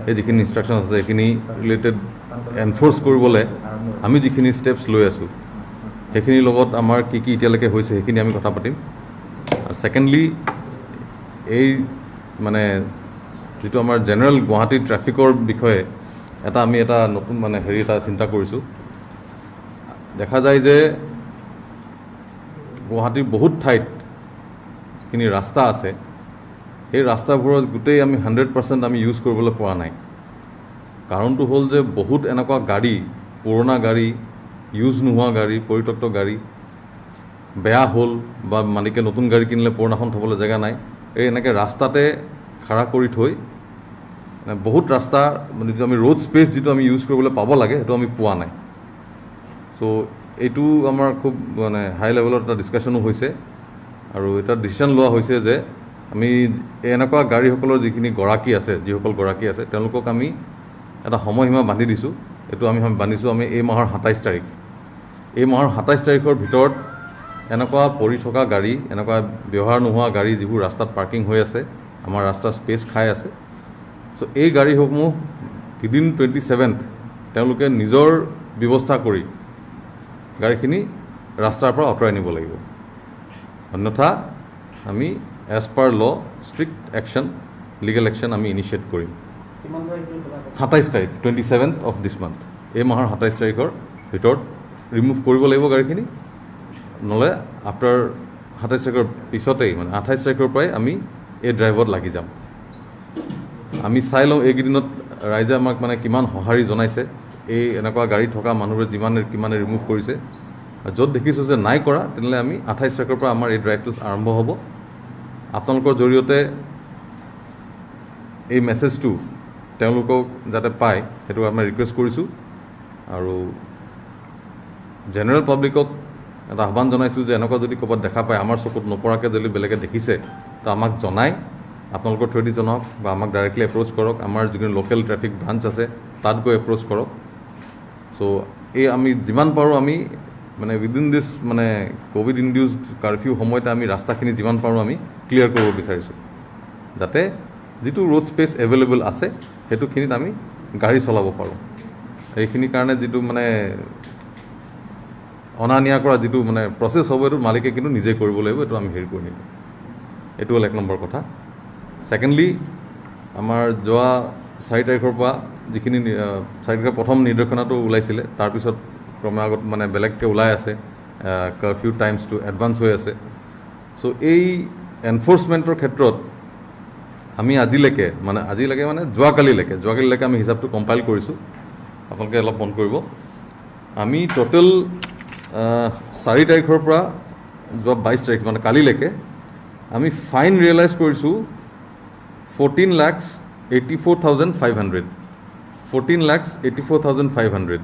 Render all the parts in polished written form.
এই যিখিনি ইনষ্ট্ৰাকশ্যন আছে সেইখিনি ৰিলেটেড এনফ'ৰ্চ কৰিবলৈ আমি যিখিনি ষ্টেপছ লৈ আছোঁ সেইখিনিৰ লগত আমাৰ কি কি এতিয়ালৈকে হৈছে সেইখিনি আমি কথা পাতিম। ছেকেণ্ডলি এই মানে যিটো আমাৰ জেনেৰেল গুৱাহাটী ট্ৰেফিকৰ বিষয়ে আমি এটা নতুন মানে এটা চিন্তা কৰিছোঁ। দেখা যায় যে গুৱাহাটীৰ বহুত ঠাইত যিখিনি ৰাস্তা আছে সেই ৰাস্তাবোৰত গোটেই আমি 100% আমি ইউজ কৰিবলৈ পৰা নাই। কাৰণটো হ'ল যে বহুত এনেকুৱা গাড়ী, পুৰণা গাড়ী, ইউজ নোহোৱা গাড়ী, পৰিত্যক্ত গাড়ী বেয়া হ'ল বা মালিকে নতুন গাড়ী কিনিলে পুৰণাখন থ'বলৈ জেগা নাই, এই এনেকৈ ৰাস্তাতে খাৰা কৰি থৈ বহুত ৰাস্তা মানে যিটো আমি ৰোড স্পেচ যিটো আমি ইউজ কৰিবলৈ পাব লাগে সেইটো আমি পোৱা নাই। চ' এইটো আমাৰ খুব মানে হাই লেভেলত এটা ডিছকাশ্যনো হৈছে আৰু এটা ডিচিশ্যন লোৱা হৈছে যে আমি এনেকুৱা গাড়ীসকলৰ যিসকল গৰাকী আছে তেওঁলোকক আমি এটা সময়সীমা বান্ধি দিছোঁ। এইটো আমি বান্ধিছোঁ আমি এই মাহৰ 27 তাৰিখ। এই মাহৰ 27 তাৰিখৰ ভিতৰত এনেকুৱা পৰি থকা গাড়ী, এনেকুৱা ব্যৱহাৰ নোহোৱা গাড়ী যিবোৰ ৰাস্তাত পাৰ্কিং হৈ আছে, আমাৰ ৰাস্তাৰ স্পেচ খাই আছে, চ' এই গাড়ীসমূহ উইদিন 27th তেওঁলোকে নিজৰ ব্যৱস্থা কৰি গাড়ীখিনি ৰাস্তাৰ পৰা আঁতৰাই নিব লাগিব। অন্যথা আমি এজ পাৰ ল ষ্ট্ৰিক্ট একশ্যন, লিগেল একশ্যন আমি ইনিচিয়েট কৰিম। 27 তাৰিখ 27th অফ দিছ মান্থ, এই মাহৰ 27 তাৰিখৰ ভিতৰত ৰিমুভ কৰিব লাগিব গাড়ীখিনি, নহ'লে আফটাৰ 27 তাৰিখৰ পিছতেই মানে 28 তাৰিখৰ পৰাই আমি এই ড্ৰাইভত লাগি যাম। আমি চাই লওঁ এইকেইদিনত ৰাইজে আমাক মানে কিমান সঁহাৰি জনাইছে, এই এনেকুৱা গাড়ী থকা মানুহবোৰে কিমানে ৰিমুভ কৰিছে। য'ত দেখিছোঁ যে নাই কৰা তেনেহ'লে আমি 28 তাৰিখৰ পৰা আমাৰ এই ড্ৰাইভটো আৰম্ভ হ'ব। আপোনালোকৰ জৰিয়তে এই মেছেজটো তেওঁলোকক যাতে পায় সেইটো আমি ৰিকুৱেষ্ট কৰিছোঁ আৰু জেনেৰেল পাব্লিকক এটা আহ্বান জনাইছোঁ যে এনেকুৱা যদি ক'ৰবাত দেখা পায়, আমাৰ চকুত নপৰাকৈ যদি বেলেগে দেখিছে তো আমাক জনাই, আপোনালোকৰ থ্ৰুৱেদি জনাওক বা আমাক ডাইৰেক্টলি এপ্ৰ'চ কৰক। আমাৰ যিখিনি লোকেল ট্ৰেফিক ব্ৰাঞ্চ আছে তাত গৈ এপ্ৰ'চ কৰক। চ' এই আমি যিমান পাৰোঁ আমি মানে উইদিন দিছ মানে ক'ভিড ইনডিউচড কাৰফিউ সময়তে আমি ৰাস্তাখিনি যিমান পাৰোঁ আমি ক্লিয়াৰ কৰিব বিচাৰিছোঁ, যাতে যিটো ৰোড স্পেচ এভেইলেবল আছে সেইটোখিনিত আমি গাড়ী চলাব পাৰোঁ। এইখিনিৰ কাৰণে যিটো মানে অনা নিয়া কৰা যিটো মানে প্ৰচেছ হ'ব এইটো মালিকে কিন্তু নিজে কৰিব লাগিব, এইটো আমি হেৰি কৰি নিদিওঁ। এইটো হ'ল 1 নম্বৰ কথা। ছেকেণ্ডলি আমাৰ যোৱা 4 তাৰিখৰ পৰা যিখিনি 4 তাৰিখৰ প্ৰথম নিৰ্দেশনাটো ওলাইছিলে, তাৰপিছত ক্ৰমে আগত মানে বেলেগকৈ ওলাই আছে, কাৰফিউ টাইমছটো এডভান্স হৈ আছে। চ' এই এনফ'ৰ্চমেণ্টৰ ক্ষেত্ৰত আমি আজিলৈকে মানে যোৱাকালিলৈকে আমি হিচাপটো কম্পাইল কৰিছোঁ, আপোনালোকে অলপ মন কৰিব। আমি টোটেল 4 তাৰিখৰ পৰা যোৱা 22 তাৰিখ মানে কালিলৈকে আমি ফাইন ৰিয়েলাইজ কৰিছোঁ 14,84,500 14,84,500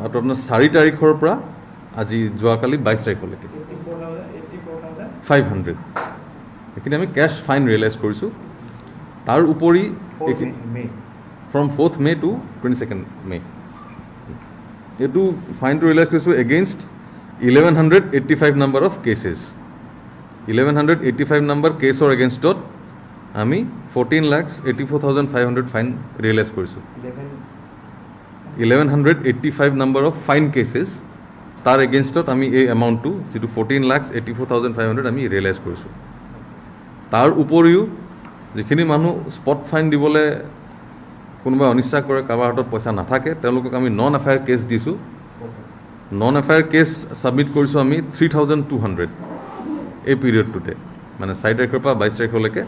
আৰু আপোনাৰ 4 তাৰিখৰ পৰা আজি যোৱাকালি 22 তাৰিখলৈকে 500 এইখিনি আমি কেছ ফাইন ৰিয়েলাইজ কৰিছোঁ। তাৰ উপৰি from 4th May to 22nd May এইটো ফাইনটো ৰিয়েলাইজ কৰিছোঁ against 1185 number of cases. 1185 number কেছৰ এগেইনষ্টত আমি 14,84,500 ফাইন ৰিয়েলাইজ কৰিছোঁ। 1185 নাম্বাৰ অফ ফাইন কেছেছ, তাৰ এগেইনষ্টত আমি এই এমাউণ্টটো যিটো 14,84,500 আমি ৰিয়েলাইজ কৰিছোঁ। তাৰ উপৰিও যিখিনি মানুহ স্পট ফাইন দিবলৈ কোনোবাই অনিচ্ছা কৰে, কাৰোবাৰ হাতত পইচা নাথাকে, তেওঁলোকক আমি নন এফআইআৰ কেছ দিছোঁ। নন এফআইআৰ কেছ ছাবমিট কৰিছোঁ আমি 3,200 এই পিৰিয়ডটোতে, মানে 4 তাৰিখৰ পৰা 22 তাৰিখলৈকে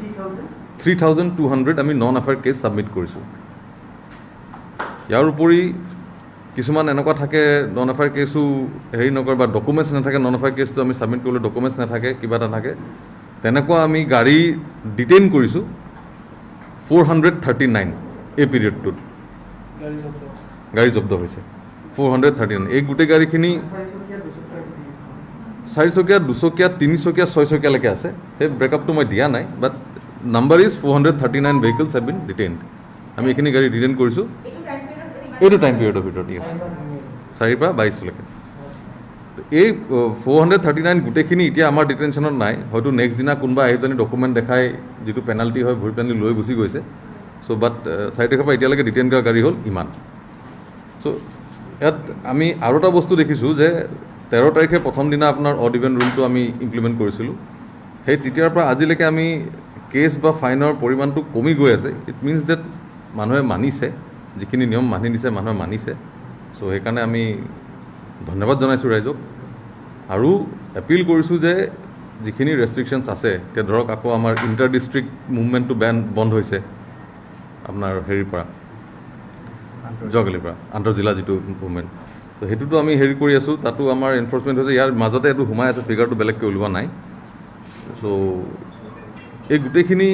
3,200 আমি নন এফআইআৰ কেছ ছাবমিট কৰিছোঁ। ইয়াৰ উপৰি কিছুমান এনেকুৱা থাকে নন এফআইআৰ কেছো হেৰি নকৰে বা ডকুমেণ্টছ নাথাকে, নন এফআইআৰ কেছটো আমি ছাবমিট কৰিবলৈ ডকুমেণ্টছ নাথাকে, কিবা এটা থাকে, তেনেকুৱা আমি গাড়ী ডিটেইন কৰিছোঁ 439 এই পিৰিয়ডটোত। গাড়ী জব্দ হৈছে 439। এই গোটেই গাড়ীখিনি 4 চকীয়া, 2 চকীয়া, 3 চকীয়া, 6 চকীয়ালৈকে আছে। সেই ব্ৰেকআপটো মই দিয়া নাই, but number is 439 vehicles have been detained. আমি এইখিনি গাড়ী ডিটেইন কৰিছোঁ এইটো টাইম পিৰিয়ডৰ ভিতৰত। 4 পৰা 22লৈকে। এই 439 গোটেইখিনি এতিয়া আমাৰ ডিটেনশ্যনত নাই, হয়তো নেক্সট দিনা কোনোবা আহি পেলাই ডকুমেণ্ট দেখাই যিটো পেনাল্টি হয় ভৰি পেলাই লৈ গুচি গৈছে। চ' বাট 4 তাৰিখৰ পৰা এতিয়ালৈকে ডিটেইন কৰা গাড়ী হ'ল ইমান। চ' ইয়াত আমি আৰু এটা বস্তু দেখিছোঁ যে 13 তাৰিখে প্ৰথম দিনা আপোনাৰ অড ইভেন ৰুলটো আমি ইমপ্লিমেণ্ট কৰিছিলোঁ। সেই তেতিয়াৰ পৰা আজিলৈকে আমি কেছ বা ফাইনৰ পৰিমাণটো কমি গৈ আছে। ইট মিনছ ডেট মানুহে মানিছে, যিখিনি নিয়ম মানি দিছে মানুহে মানিছে। চ' সেইকাৰণে আমি ধন্যবাদ জনাইছোঁ ৰাইজক, আৰু এপিল কৰিছোঁ যে যিখিনি ৰেষ্ট্ৰিকশ্যনছ আছে, এতিয়া ধৰক আকৌ আমাৰ ইণ্টাৰ ডিষ্ট্ৰিক্ট মুভমেণ্টটো বন্ধ হৈছে আপোনাৰ হেৰিৰ পৰা, যোৱাকালিৰ পৰা আন্তঃজিলা যিটো মুভমেণ্ট। ত' সেইটোতো আমি হেৰি কৰি আছোঁ, তাতো আমাৰ এনফৰ্চমেণ্ট হৈছে, ইয়াৰ মাজতে এইটো সোমাই আছে, ফিগাৰটো বেলেগকৈ ওলোৱা নাই। চ' এই গোটেইখিনি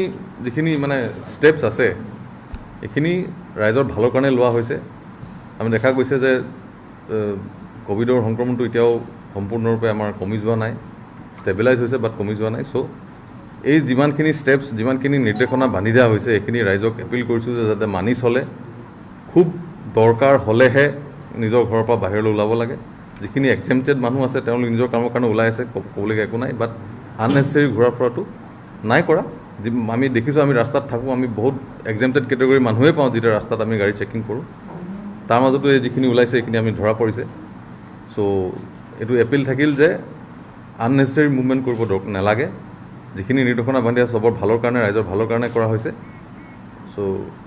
যিখিনি মানে ষ্টেপছ আছে এইখিনি ৰাইজৰ ভালৰ কাৰণে লোৱা হৈছে। আমি দেখা গৈছে যে ক'ভিডৰ সংক্ৰমণটো এতিয়াও সম্পূৰ্ণৰূপে আমাৰ কমি যোৱা নাই, ষ্টেবিলাইজ হৈছে বাট কমি যোৱা নাই। চ' এই যিমানখিনি ষ্টেপছ, যিমানখিনি নিৰ্দেশনা বান্ধি দিয়া হৈছে এইখিনি ৰাইজক এপিল কৰিছোঁ যে যাতে মানি চলে। খুব দৰকাৰ হ'লেহে নিজৰ ঘৰৰ পৰা বাহিৰলৈ ওলাব লাগে। যিখিনি এক্সেমটেড মানুহ আছে তেওঁলোক নিজৰ কামৰ কাৰণে ওলাই আছে, ক'বলগীয়া একো নাই, বাট আননেচেচাৰী ঘূৰা ফুৰাটো নাই কৰা। আমি দেখিছোঁ, আমি ৰাস্তাত থাকোঁ, আমি বহুত এক্সেমটেড কেটেগৰীৰ মানুহেই পাওঁ যেতিয়া ৰাস্তাত আমি গাড়ী চেকিং কৰোঁ। তাৰ মাজতো এই যিখিনি ওলাইছে এইখিনি আমি ধৰা পৰিছে। চ' এইটো এপিল থাকিল যে আননেচেচাৰী মুভমেণ্ট কৰিব নালাগে। যিখিনি নিৰ্দেশনা বান্ধি আছে চবৰ ভালৰ কাৰণে, ৰাইজৰ ভালৰ কাৰণে কৰা হৈছে। চ'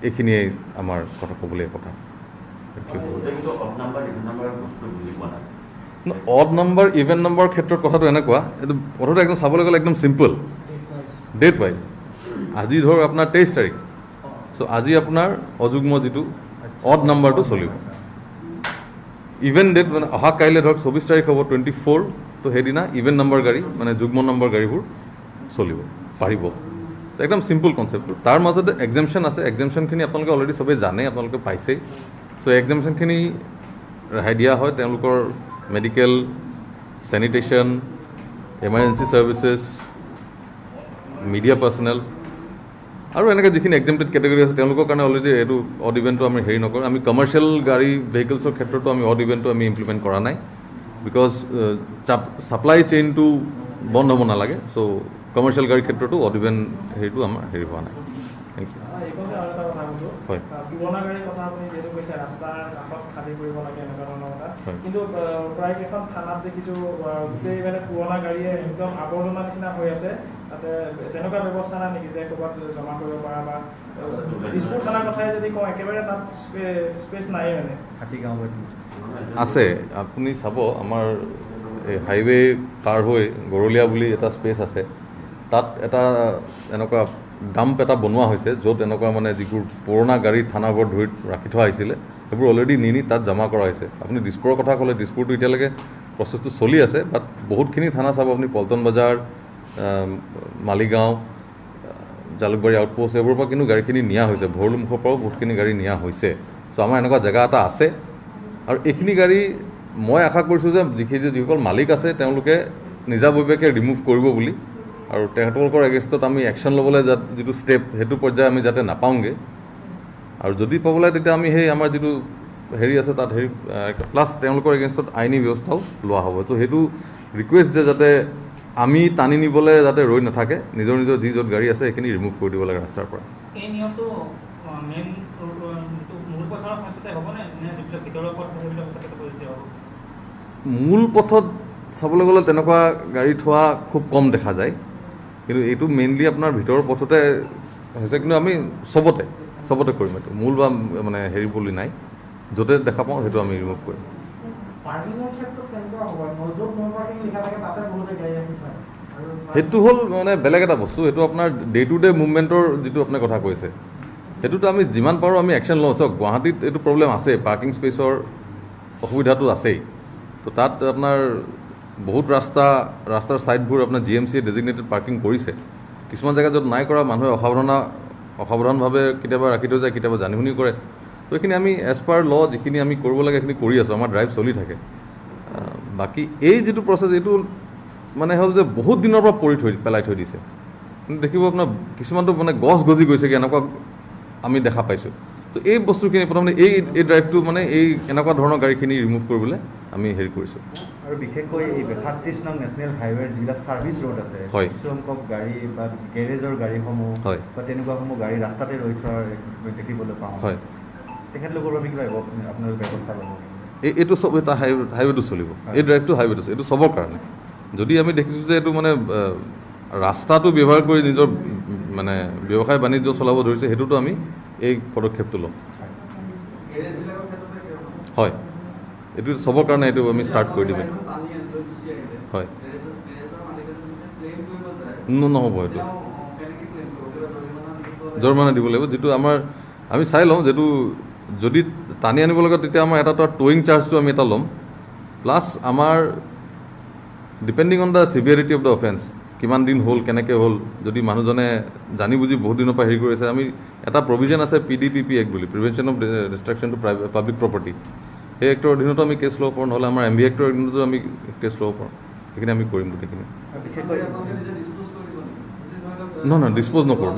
এইখিনিয়ে আমাৰ কথা ক'বলগীয়া কথা। অড নম্বৰ ইভেন নম্বৰ ক্ষেত্ৰত কথাটো এনেকুৱা, এইটো কথাটো একদম চাবলৈ গ'লে একদম চিম্পল, ডেট ৱাইজ। আজি ধৰক আপোনাৰ 23 তাৰিখ, চ' আজি আপোনাৰ অযুগ্ম যিটো অড নাম্বাৰটো চলিব। ইভেন ডেট মানে অহা কাইলৈ ধৰক 24 তাৰিখ হ'ব 24, তো সেইদিনা ইভেন নম্বৰ গাড়ী মানে যুগ্ম নম্বৰ গাড়ীবোৰ চলিব পাৰিব। একদম চিম্পল কনচেপ্টটো। তাৰ মাজতে এক্সেমশ্যন আছে, এক্সেমশ্যনখিনি আপোনালোকে অলৰেডি চবেই জানে, আপোনালোকে পাইছেই। চ' এক্সেমশ্যনখিনি ৰেহাই দিয়া হয় তেওঁলোকৰ medical, sanitation, emergency services, media personal আৰু এনেকৈ যিখিনি এক্সেমটেড কেটেগৰী আছে তেওঁলোকৰ কাৰণে অলৰেডি এইটো অড ইভেণ্টটো আমি হেৰি নকৰোঁ। আমি কমাৰ্চিয়েল গাড়ী ভেহিকলছৰ ক্ষেত্ৰতো আমি অড ইভেণ্টটো আমি ইমপ্লিমেণ্ট কৰা নাই, বিকজ ছাপ্লাই চেইনটো বন্ধ হ'ব নালাগে। চ' কমাৰ্চিয়েল গাড়ীৰ ক্ষেত্ৰতো অড ইভেণ্ট হেৰিটো আমাৰ হেৰি হোৱা নাই। Thank you. হয়, পুৰণা গাড়ীৰ কথা আপুনি যিহেতু কৈছে, ৰাস্তাৰ কাষত খালী কৰিব লাগে এনেকুৱা ধৰণৰ কথা, কিন্তু প্ৰায়কেইখন থানাত দেখিছোঁ গোটেই মানে পুৰণা গাড়ীয়ে একদম আৱৰ্জনা নিচিনা হৈ আছে। তাতে তেনেকুৱা ব্যৱস্থা নাই নেকি যে ক'ৰবাত জমা কৰিব পৰা, বা দিছপুৰ থানাৰ কথাই যদি কওঁ একেবাৰে তাত স্পেচ নাই মানে হাতীগাঁও আছে। আপুনি চাব আমাৰ হাইৱে পাৰ হৈ গৰলীয়া বুলি এটা স্পেচ আছে, তাত এটা এনেকুৱা ডাম্প এটা বনোৱা হৈছে য'ত এনেকুৱা মানে যিবোৰ পুৰণা গাড়ী থানাবোৰত ধৰি ৰাখি থোৱা হৈছিলে সেইবোৰ অলৰেডি নি তাত জমা কৰা হৈছে। আপুনি দিছপুৰৰ কথা ক'লে, দিছপুৰটো এতিয়ালৈকে প্ৰচেছটো চলি আছে, বাট বহুতখিনি থানা চাব আপুনি, পল্টন বজাৰ, মালিগাঁও, জালুকবাৰী আউটপোষ্ট, এইবোৰৰ পৰা কিন্তু গাড়ীখিনি নিয়া হৈছে। ভৰলুমুখৰ পৰাও বহুতখিনি গাড়ী নিয়া হৈছে। চ' আমাৰ এনেকুৱা জেগা এটা আছে, আৰু এইখিনি গাড়ী মই আশা কৰিছোঁ যে যিসকল মালিক আছে তেওঁলোকে নিজাববীয়াকৈ ৰিমুভ কৰিব বুলি, আৰু তেওঁলোকৰ এগেইনষ্টত আমি একশ্যন ল'বলৈ যিটো ষ্টেপ সেইটো পৰ্যায়ে আমি যাতে নাপাওঁগৈ, আৰু যদি পাবলৈ তেতিয়া আমি সেই আমাৰ যিটো হেৰি আছে তাত হেৰি প্লাছ তেওঁলোকৰ এগেইনষ্টত আইনী ব্যৱস্থাও লোৱা হ'ব। ত' সেইটো ৰিকুৱেষ্ট যে যাতে আমি টানি নিবলৈ যাতে ৰৈ নাথাকে, নিজৰ নিজৰ যি য'ত গাড়ী আছে সেইখিনি ৰিমুভ কৰি দিব লাগে ৰাস্তাৰ পৰা। এই নিয়মটো মেইন মূল পথৰ ক্ষেত্ৰতে হ'বনে, নে ভিতৰৰ পথ সেইবিলাক ক্ষেত্ৰতে হ'ব? মূল পথত চাবলৈ গ'লে তেনেকুৱা গাড়ী থোৱা খুব কম দেখা যায়, কিন্তু এইটো মেইনলি আপোনাৰ ভিতৰৰ পথতে হৈছে। কিন্তু আমি চবতে কৰিম এইটো, মূল বা মানে হেৰি বুলি নাই, য'তে দেখা পাওঁ সেইটো আমি ৰিমুভ কৰিম। সেইটো হ'ল মানে বেলেগ এটা বস্তু, সেইটো আপোনাৰ ডে টু ডে মুভমেণ্টৰ যিটো আপুনি কথা কৈছে সেইটোতো আমি যিমান পাৰোঁ আমি একশ্যন লওঁ। চাওক গুৱাহাটীত এইটো প্ৰব্লেম আছে, পাৰ্কিং স্পেচৰ অসুবিধাটো আছেই। তো তাত আপোনাৰ বহুত ৰাস্তাৰ ছাইডবোৰ আপোনাৰ GMCয়ে ডেজিগনেটেড পাৰ্কিং কৰিছে। কিছুমান জেগাত য'ত নাই কৰা মানুহে অসাৱধানভাৱে কেতিয়াবা ৰাখি থৈ যায়, কেতিয়াবা জানি শুনি কৰে। তো এইখিনি আমি এজ পাৰ ল যিখিনি আমি কৰিব লাগে সেইখিনি কৰি আছোঁ, আমাৰ ড্ৰাইভ চলি থাকে। বাকী এই যিটো প্ৰচেছ এইটো মানে হ'ল যে বহুত দিনৰ পৰা পেলাই থৈ দিছে। কিন্তু দেখিব আপোনাৰ কিছুমানটো মানে গছ গজি গৈছেগৈ, এনেকুৱা আমি দেখা পাইছোঁ। তো এই বস্তুখিনি প্ৰথমতে এই ড্ৰাইভটো মানে এই এনেকুৱা ধৰণৰ গাড়ীখিনি ৰিমুভ কৰিবলৈ আমি হেৰি কৰিছোঁ। আৰু বিশেষকৈ এই 37 নং নেশ্যনেল হাইৱেৰ যিবিলাক ছাৰ্ভিচ ৰোড আছে, হয়। কিছু সংখ্যক গাড়ী বা গেৰেজৰ গাড়ীসমূহ হয়। বা তেনেকুৱাসমূহ গাড়ী ৰাস্তাতে ৰৈ থোৱা দেখিবলৈ পাওঁ। হয়। তেখেতলোকৰ বাবে কিবা আপোনালোকে ব্যৱস্থা ল'ব? এইটো চব এটা হাইৱেটো চলিব, এই ড্ৰাইভটো হাইৱেটো এইটো চবৰ কাৰণে। যদি আমি দেখিছোঁ যে এইটো মানে ৰাস্তাটো ব্যৱহাৰ কৰি নিজৰ মানে ব্যৱসায় বাণিজ্য চলাব ধৰিছে, সেইটোতো আমি এই পদক্ষেপটো ল'ম। হয়, এইটো চবৰ কাৰণে এইটো আমি ষ্টাৰ্ট কৰি দিম। হয়, নহ'ব এইটো জৰিমনা দিব লাগিব, যিটো আমাৰ আমি চাই লওঁ যিটো যদি টানি আনিব লাগে তেতিয়া আমাৰ এটা ট'য়িং চাৰ্জটো আমি এটা ল'ম, প্লাছ আমাৰ depending on the severity of the offence, কিমান দিন হ'ল, কেনেকৈ হ'ল, যদি মানুহজনে জানি বুজি বহুত দিনৰ পৰা হেৰি কৰি আছে, আমি এটা প্ৰভিজন আছে PDPP এক্ট বুলি, prevention of destruction to public property, সেই এক্টৰ অধীনতো আমি কেছ ল'ব পাৰোঁ, নহ'লে আমাৰ MV এক্টৰ অধীনতো আমি কেছ ল'ব পাৰোঁ। সেইখিনি আমি কৰিম গোটেইখিনি। নহয় ডিছপ'জ নকৰোঁ।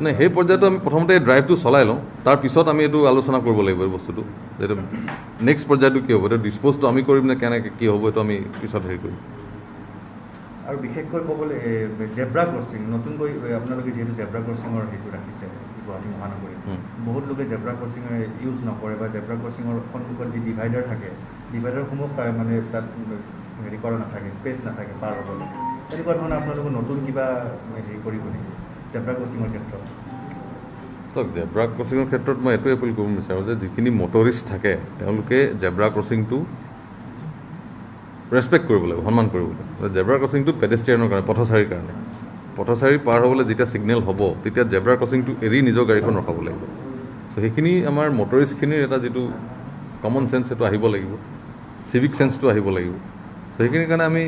নাই, সেই পৰ্যায়তো আমি প্ৰথমতে এই ড্ৰাইভটো চলাই লওঁ, তাৰপিছত আমি এইটো আলোচনা কৰিব লাগিব এই বস্তুটো, যে এইটো নেক্সট পৰ্যায়টো কি হ'ব, এইটো ডিছপ'জটো আমি কৰিম নে কেনেকৈ কি হ'ব, এইটো আমি পিছত হেৰি কৰিম। আৰু বিশেষকৈ ক'বলৈ জেব্ৰা ক্ৰচিং, নতুনকৈ আপোনালোকে যিহেতু জেব্ৰা ক্ৰচিঙৰ সেইটো ৰাখিছে গুৱাহাটী মহানগৰীত, বহুত লোকে জেব্ৰা ক্ৰচিঙৰ ইউজ নকৰে বা জেব্ৰা ক্ৰচিঙৰ সন্মুখত যি ডিভাইডাৰ থাকে, ডিভাইডাৰসমূহ মানে তাত হেৰি কৰা নাথাকে, স্পেচ নাথাকে পাৰ হ'বলৈ, তেনেকুৱা ধৰণৰ আপোনালোকে নতুন কিবা হেৰি কৰিব নেকি জেব্ৰা ক্ৰচিঙৰ ক্ষেত্ৰত? চাওক, জেব্ৰা ক্ৰচিঙৰ ক্ষেত্ৰত মই এইটোৱে এপিল কৰিব বিচাৰোঁ যে যিখিনি মটৰিষ্ট থাকে তেওঁলোকে জেব্ৰা ক্ৰচিংটো ৰেচপেক্ট কৰিব লাগিব, সন্মান কৰিব লাগিব। জেব্ৰা ক্ৰচিংটো পেডেষ্ট্ৰিয়ানৰ কাৰণে, পথচাৰীৰ কাৰণে। পথচাৰী পাৰ হ'বলৈ যেতিয়া ছিগনেল হ'ব তেতিয়া জেব্ৰা ক্ৰচিংটো এৰি নিজৰ গাড়ীখন ৰখাব লাগিব। চ' সেইখিনি আমাৰ মটৰিষ্টখিনিৰ এটা যিটো কমন চেন্স সেইটো আহিব লাগিব, চিভিক চেন্সটো আহিব লাগিব। চ' সেইখিনিৰ কাৰণে আমি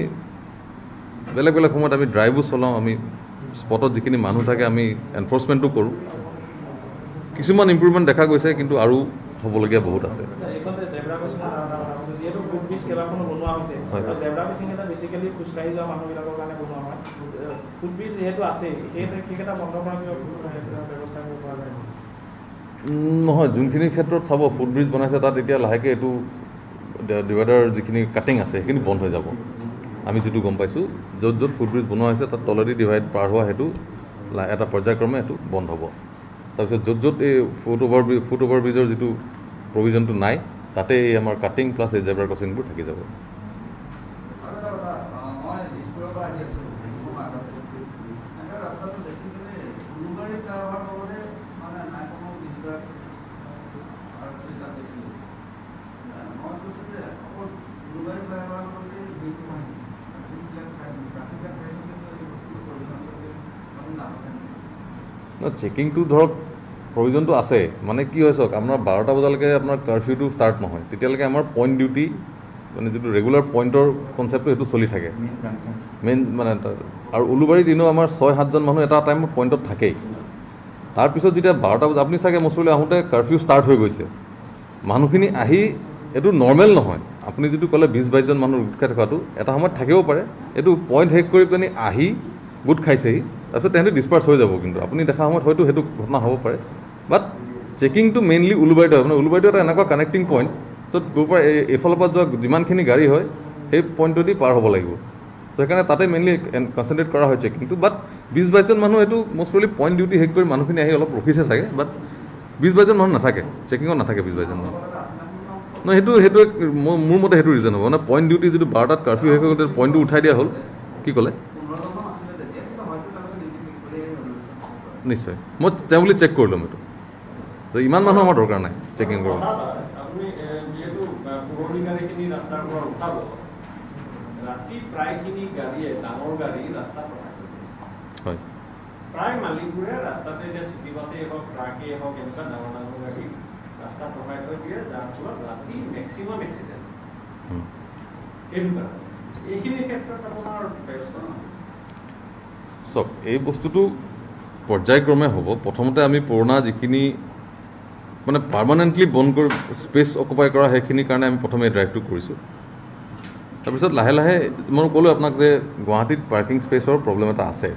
বেলেগ বেলেগ সময়ত আমি ড্ৰাইভো চলাওঁ, আমি স্পটত যিখিনি মানুহ থাকে আমি এনফৰ্চমেণ্টো কৰোঁ। কিছুমান ইম্প্ৰুভমেণ্ট দেখা গৈছে, কিন্তু আৰু হ'বলগীয়া বহুত আছে। নহয়, যোনখিনি ক্ষেত্ৰত চাব ফুটব্ৰিজ বনাইছে তাত এতিয়া লাহেকৈ এইটো ডিভাইডাৰ যিখিনি কাটিং আছে সেইখিনি বন্ধ হৈ যাব। আমি যিটো গম পাইছোঁ, য'ত য'ত ফুটব্ৰিজ বনোৱা হৈছে তাত তলেদি ডিভাইড পাৰ হোৱা সেইটো এটা পৰ্যায়ক্ৰমে সেইটো বন্ধ হ'ব। তাৰপিছত য'ত য'ত এই ফুট অভাৰ ব্ৰিজৰ যিটো প্ৰভিজনটো নাই তাতে এই আমাৰ কাটিং প্লাছ এই জেব্ৰা ক্ৰচিংবোৰ থাকি যাব। চেকিংটো ধৰক প্ৰভিজনটো আছে, মানে কি হয় চাওক, আপোনাৰ 12টা বজালৈকে আপোনাৰ কাৰফিউটো ষ্টাৰ্ট নহয়, তেতিয়ালৈকে আমাৰ পইণ্ট ডিউটি মানে যিটো ৰেগুলাৰ পইণ্টৰ কনচেপ্টটো সেইটো চলি থাকে মেইন মানে। আৰু উলুবাৰীত এনেও আমাৰ 6-7জন মানুহ এটা টাইমত পইণ্টত থাকেই। তাৰপিছত যেতিয়া 12টা বজাত আপুনি চাগে মছলি আহোঁতে কাৰফিউ ষ্টাৰ্ট হৈ গৈছে, মানুহখিনি আহি এইটো নৰ্মেল নহয়। আপুনি যিটো ক'লে 20-22জন মানুহ গোট খাই থকাটো এটা সময়ত থাকিব পাৰে, এইটো পইণ্ট শেষ কৰি পিনি আহি গোট খাইছেহি, তাৰপিছত তেহেঁতি ডিছপাৰ্চ হৈ যাব। কিন্তু আপুনি দেখা সময়ত হয়তো সেইটো ঘটনা হ'ব পাৰে, বাট চেকিংটো মেইনলি উলুবাৰীতে হয়। মানে উলুবাৰীটো এটা এনেকুৱা কানেক্টিং পইণ্ট, য'ত গৈ পৰা এইফালৰ পৰা যোৱা যিমানখিনি গাড়ী হয় সেই পইণ্টটোদি পাৰ হ'ব লাগিব। ত' সেইকাৰণে তাতে মেইনলি কনচেনট্ৰেট কৰা হয় চেকিংটো। বাট 20-22জন মানুহ এইটো মষ্ট প্ৰবলি পইণ্ট ডিউটি শেষ কৰি মানুহখিনি আহি অলপ ৰখিছে চাগে, বাট 20-22জন মানুহ নাথাকে, চেকিঙত নাথাকে 20-22জন মানুহ। নহয়, সেইটো মোৰ মতে সেইটো ৰিজন হ'ব, মানে পইণ্ট ডিউটি যিটো 12টাত কাৰফিউ শেষ হৈ গ'ল পইণ্টটো উঠাই দিয়া হ'ল। কি ক'লে? নিশ্চয়, মই তেওঁ বুলি চেক কৰি ল'ম এইটো। ইমান মানুহ আমাৰ দৰকাৰ নাই চেকিং কৰিব। হয়, প্ৰায় মালিকবোৰে ৰাস্তাতে যে চিটি বাছেই হওক, ট্ৰাকেই হওক, এনেকুৱা ডাঙৰ ডাঙৰ গাড়ী ৰাস্তাত ৰখাই থৈ দিয়ে, যাৰ ফলত ৰাতি মেক্সিমাম এক্সিডেণ্ট। এইখিনি ক্ষেত্ৰত আপোনাৰ ব্যৱস্থা চাওক, এই বস্তুটো পৰ্যায়ক্ৰমে হ'ব। প্ৰথমতে আমি পুৰণা যিখিনি মানে পাৰ্মানেণ্টলি বন্ধ কৰি স্পেচ অকুপাই কৰা সেইখিনিৰ কাৰণে আমি প্ৰথমে এই ড্ৰাইভটো কৰিছোঁ। তাৰপিছত লাহে লাহে মই ক'লোঁ আপোনাক যে গুৱাহাটীত পাৰ্কিং স্পেচৰ প্ৰব্লেম এটা আছে।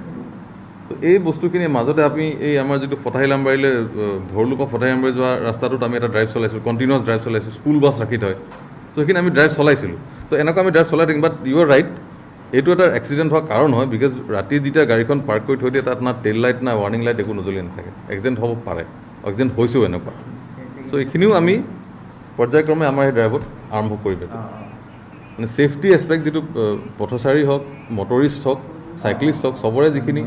তো এই বস্তুখিনিৰ মাজতে আমি এই আমাৰ যিটো ফটাহিল আমবাৰীলৈ ভৰলুকৰ ফটাহিল আমবাৰী যোৱা ৰাস্তাটোত আমি এটা ড্ৰাইভ চলাইছিলোঁ, কণ্টিনিউৱাছ ড্ৰাইভ চলাইছিলোঁ, স্কুল বাছ ৰাখি থয়। তো সেইখিনি আমি ড্ৰাইভ চলাইছিলোঁ। তো এনেকুৱা আমি ড্ৰাইভ চলাই থাকিম, বাট ইউ আৰ ৰাইট, এইটো এটা এক্সিডেণ্ট হোৱাৰ কাৰণ হয়, বিকজ ৰাতি যেতিয়া গাড়ীখন পাৰ্ক কৰি থৈ দিয়ে তাত না টেইল লাইট না ৱাৰ্ণিং লাইট একো নজ্বলি নাথাকে, এক্সিডেণ্ট হ'ব পাৰে, এক্সিডেণ্ট হৈছেও এনেকুৱা। চ' এইখিনিও আমি পৰ্যায়ক্ৰমে আমাৰ সেই ড্ৰাইভত আৰম্ভ কৰিব লাগিব। মানে ছেফটি এছপেক্ট যিটো পথচাৰী হওক, মটৰিষ্ট হওক, চাইক্লিষ্ট হওক, চবৰে যিখিনি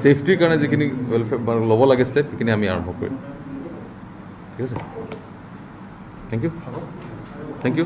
ছেফটিৰ কাৰণে যিখিনি ৱেলফেয়াৰ ল'ব লাগে ষ্টেপ, সেইখিনি আমি আৰম্ভ কৰিম। ঠিক আছে, থেংক ইউ।